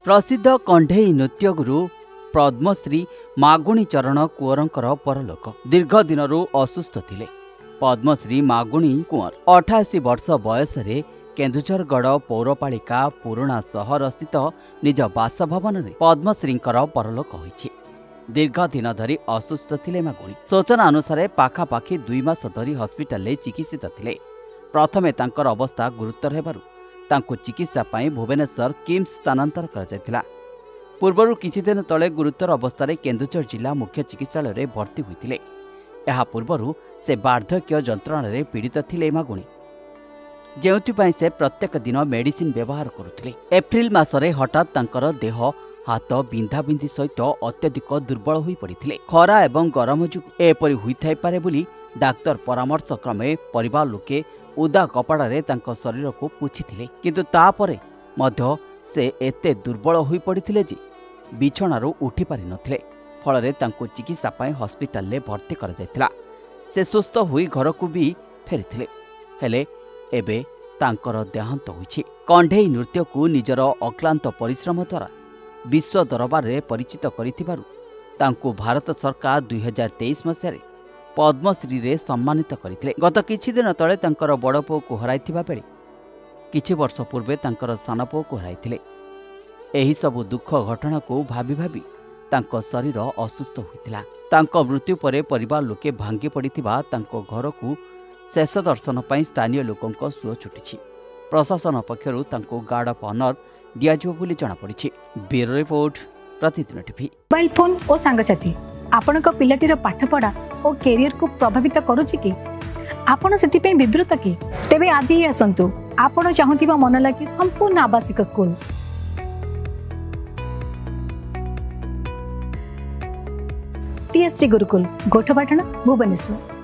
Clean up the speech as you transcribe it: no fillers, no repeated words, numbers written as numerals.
प्रसिद्ध कंढेई नृत्य गुरु पद्मश्री मागुणी चरण कुंवर परलोक। दीर्घ दिन असुस्थ थिले पद्मश्री मागुणी कुंवर 88 वर्ष बयस केन्दुझरगढ़ पौरपालिका पुराणा सहर स्थित निज बासभवन में पद्मश्री परलोक होइछि। दीर्घ दिन धरी असुस्थ थिले मागुणी। सूचना अनुसार पाखापाखि 2 मास धरी हस्पिटाल चिकित्सित थिले। प्रथमे तांकर अवस्था गुरुतर हेबारु तांको चिकित्सा पाई भुवनेश्वर किम्स स्थानांतर करा। पूर्वर किछि दिन तले गुरुतर अवस्था केन्दुझर जिला मुख्य चिकित्सालय रे भर्ती होइतिले। एहा पूर्वरु से वार्धक्य जंत्रणा रे पीड़ित थिले मागुणी, जेउथिपाई से प्रत्येक दिन मेडिसिन व्यवहार करुथिले। एप्रिल मासरे हठात तांकर देह हाथ बिंधाबिंधी सहित अत्यधिक दुर्बल होई पड़िथिले। खरा एवं गरम जुगु एपरि होइथाइ पारे बोली डाक्तर परामर्श क्रमे परिवार लोके उदा कपड़ारे तांको शरीर को पुछिथिले, किंतु तापरे मध्य से एते दुर्बल होई पड़िथिले जे बिछणारू उठी पारि नथिले। फलरे तांको चिकित्सा पाई हस्पिटाल ले भर्ती करा जायतिला। से सुस्थ होई घर को भी फेरिथिले, हेले एबे तांकर देहांत होइछि। कंढेई नृत्य को निजर अक्लांत परिश्रम द्वारा विश्व दरबार रे परिचित करिथिबारु तांको भारत सरकार 2023 मसियारे पद्मश्री रे सम्मानित करथिले। गत किछि दिन तळे तांकर बड़ पुओ को हराइथिबा बेले किछि वर्ष पूर्वे तांकर सान पुओ को हराइथिले। एही सब दुख घटना को भाबी भाबी तांको शरीर असुस्थ होइतिला। तांको मृत्यु परे परिवार लोके भांगी पड़िथिबा तांको घर को शेष दर्शन पई स्थानीय लोकंक सुओ छुटिछि। प्रशासन पक्षरु तांको गार्ड ऑफ ऑनर दियाजिबो बोली जणा पड़िछि। ब्यूरो रिपोर्ट, प्रतिदिन टीवी। मोबाइल फोन और सांगसाथी आपणक पिलाटीर पाठपढ़ा और कैरियर को प्रभावित करुछि कि आपण सेति विवृत कि तेबे आज ही आसंतु आपण चाहुथिबा मन लागी संपूर्ण आवासिक स्कूल TSG गुरुकुल गोठपाटण भुवनेश्वर।